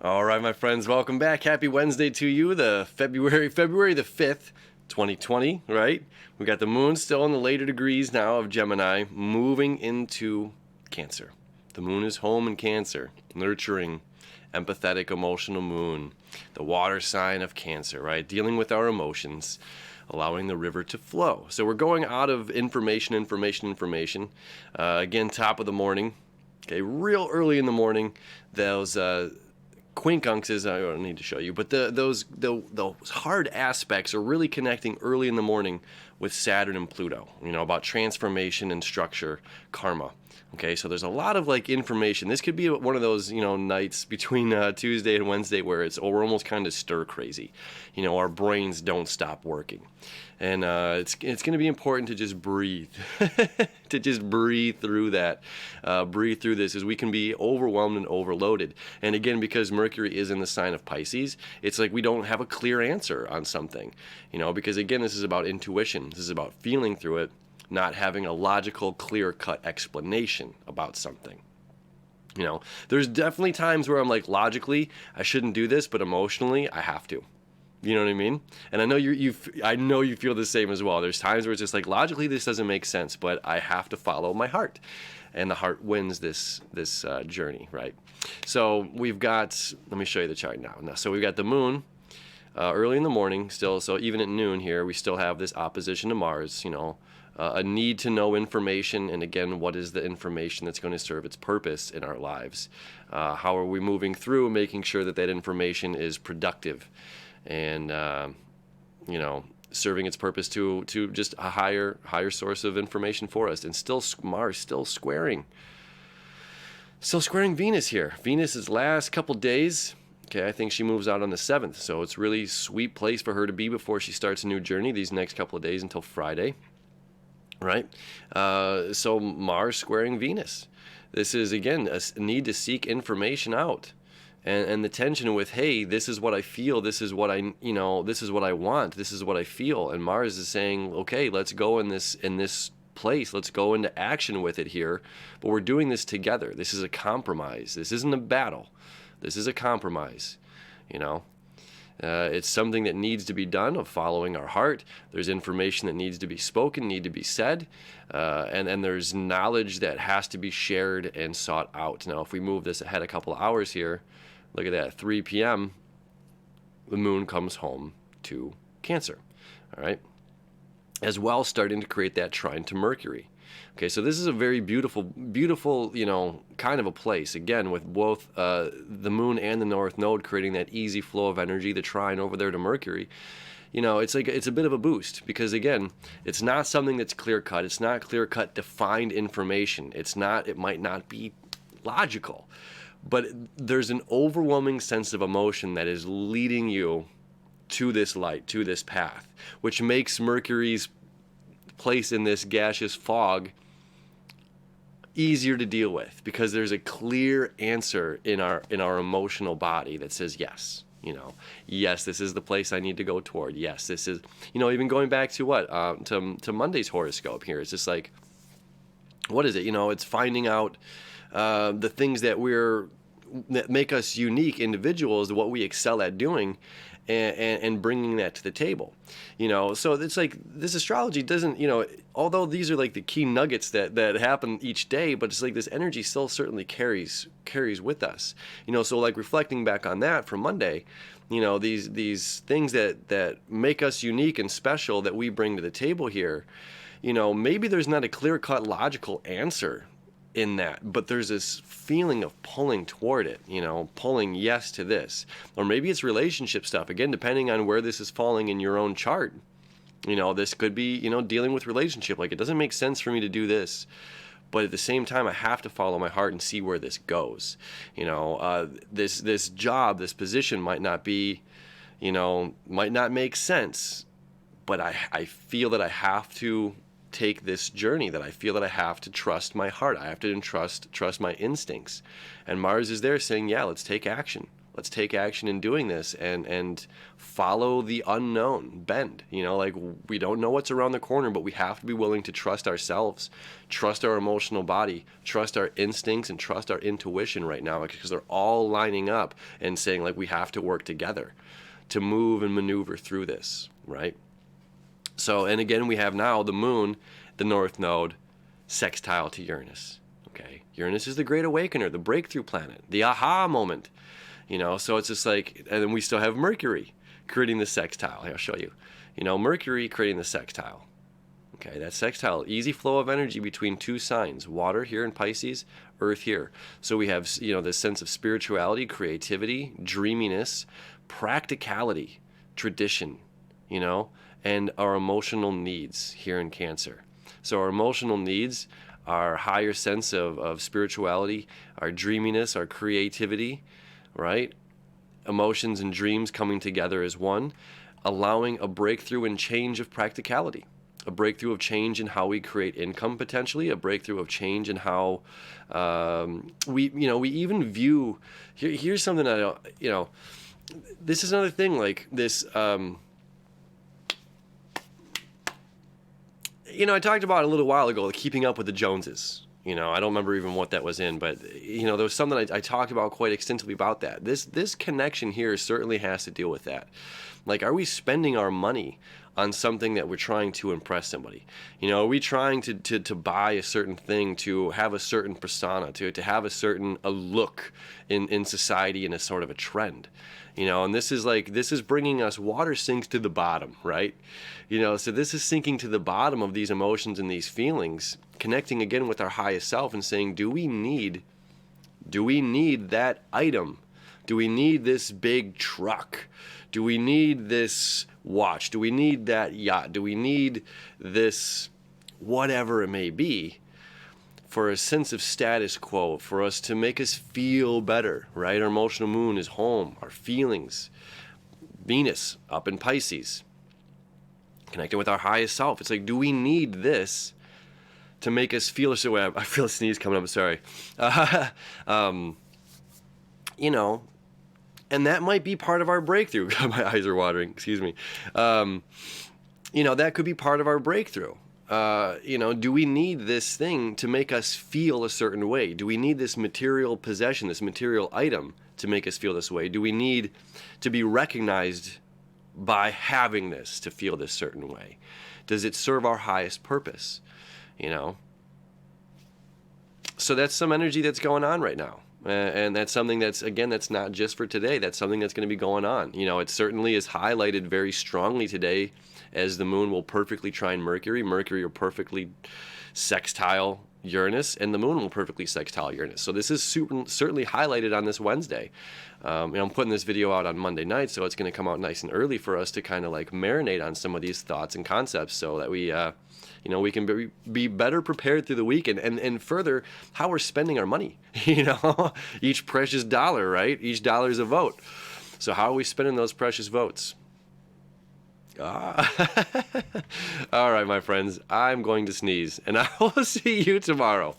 All right, my friends, welcome back. Happy Wednesday to you, the February the 5th, 2020, right? We got the moon still in the later degrees now of Gemini, moving into Cancer. The moon is home in Cancer, nurturing, empathetic, emotional moon, the water sign of Cancer, right? Dealing with our emotions, allowing the river to flow. So we're going out of information. Again, top of the morning, okay, real early in the morning, those quincunxes, I don't need to show you, but those hard aspects are really connecting early in the morning with Saturn and Pluto, about transformation and structure, karma. Okay, so there's a lot of information. This could be one of those, nights between Tuesday and Wednesday where we're almost kind of stir crazy. Our brains don't stop working. And it's going to be important to just breathe, to just breathe through that, breathe through this, as we can be overwhelmed and overloaded. And again, because Mercury is in the sign of Pisces, it's like we don't have a clear answer on something, because again, this is about intuition. This is about feeling through it, not having a logical, clear-cut explanation about something. There's definitely times where I'm like, logically, I shouldn't do this, but emotionally, I have to. You know what I mean? And I know I know you feel the same as well. There's times where it's just like, logically, this doesn't make sense, but I have to follow my heart, and the heart wins this journey, right? So we've got. Let me show you the chart now. So we've got the moon early in the morning still. So even at noon here, we still have this opposition to Mars. A need to know information, and again, what is the information that's going to serve its purpose in our lives? How are we moving through, making sure that information is productive, and serving its purpose to just a higher source of information for us. And still, Mars still squaring Venus here. Venus's last couple days. Okay, I think she moves out on the 7th, so it's really sweet place for her to be before she starts a new journey these next couple of days until Friday. Right? So Mars squaring Venus. This is, again, a need to seek information out. And the tension with, hey, this is what I feel, this is what this is what I want, this is what I feel. And Mars is saying, okay, let's go in this place, let's go into action with it here. But we're doing this together. This is a compromise. This isn't a battle. This is a compromise, It's something that needs to be done, of following our heart. There's information that needs to be spoken, need to be said, and there's knowledge that has to be shared and sought out. Now, if we move this ahead a couple of hours here, look at that, 3 p.m., the moon comes home to Cancer, all right? As well, starting to create that trine to Mercury. Okay, so this is a very beautiful, kind of a place, again, with both the moon and the north node creating that easy flow of energy, the trine over there to Mercury. It's a bit of a boost, because again, it's not something that's clear-cut. It's not clear-cut defined information. It might not be logical, but there's an overwhelming sense of emotion that is leading you to this light, to this path, which makes Mercury's place in this gaseous fog easier to deal with, because there's a clear answer in our emotional body that says yes. Yes, this is the place I need to go toward. Yes, this is, even going back to to Monday's horoscope here. It's just like, what is it? It's finding out the things that make us unique individuals, what we excel at doing, and bringing that to the table. So it's like, this astrology doesn't, although these are like the key nuggets that happen each day, but it's like this energy still certainly carries with us. So like reflecting back on that from Monday, these things that make us unique and special that we bring to the table here, maybe there's not a clear-cut logical answer in that, but there's this feeling of pulling toward it, pulling yes to this. Or maybe it's relationship stuff, again, depending on where this is falling in your own chart. This could be, dealing with relationship, like, it doesn't make sense for me to do this, but at the same time, I have to follow my heart and see where this goes. This job, this position might not be, might not make sense, but I feel that I have to take this journey, that I feel that I have to trust my heart. I have to trust my instincts. And Mars is there saying, yeah, let's take action. Let's take action in doing this and follow the unknown, bend. Like, we don't know what's around the corner, but we have to be willing to trust ourselves, trust our emotional body, trust our instincts, and trust our intuition right now, because they're all lining up and saying, like, we have to work together to move and maneuver through this, right? So, and again, we have now the moon, the north node, sextile to Uranus. Okay, Uranus is the great awakener, the breakthrough planet, the aha moment. So it's just like, and then we still have Mercury creating the sextile. Here, I'll show you. Mercury creating the sextile. Okay, that sextile, easy flow of energy between two signs, water here in Pisces, earth here. So we have, this sense of spirituality, creativity, dreaminess, practicality, tradition, and our emotional needs here in Cancer. So our emotional needs, our higher sense of spirituality, our dreaminess, our creativity, right? Emotions and dreams coming together as one, allowing a breakthrough and change of practicality, a breakthrough of change in how we create income potentially, a breakthrough of change in how we even view. Here's something this is another thing, like this. I talked about a little while ago, like keeping up with the Joneses. I don't remember even what that was in, but there was something I talked about quite extensively about that. This connection here certainly has to deal with that. Like, are we spending our money on something that we're trying to impress somebody? Are we trying to buy a certain thing, to have a certain persona, to have a look in society, in a sort of a trend? And this is bringing us, water sinks to the bottom, right? So this is sinking to the bottom of these emotions and these feelings, connecting again with our highest self and saying, do we need that item? Do we need this big truck? Do we need this watch? Do we need that yacht? Do we need this, whatever it may be, for a sense of status quo, for us to make us feel better, right? Our emotional moon is home, our feelings. Venus up in Pisces, connecting with our highest self. It's like, do we need this to make us feel a certain way? I feel a sneeze coming up, sorry. And that might be part of our breakthrough. My eyes are watering, excuse me. That could be part of our breakthrough. Do we need this thing to make us feel a certain way? Do we need this material possession, this material item to make us feel this way? Do we need to be recognized by having this to feel this certain way? Does it serve our highest purpose? So that's some energy that's going on right now. And that's something that's not just for today. That's something that's going to be going on. It certainly is highlighted very strongly today, as the moon will perfectly trine Mercury. Mercury will perfectly sextile Uranus, and the moon will perfectly sextile Uranus. So this is certainly highlighted on this Wednesday. I'm putting this video out on Monday night, so it's going to come out nice and early for us to kind of like marinate on some of these thoughts and concepts, so that we we can be better prepared through the week, and further, how we're spending our money. Each precious dollar, right? Each dollar is a vote. So how are we spending those precious votes? All right, my friends, I'm going to sneeze, and I will see you tomorrow.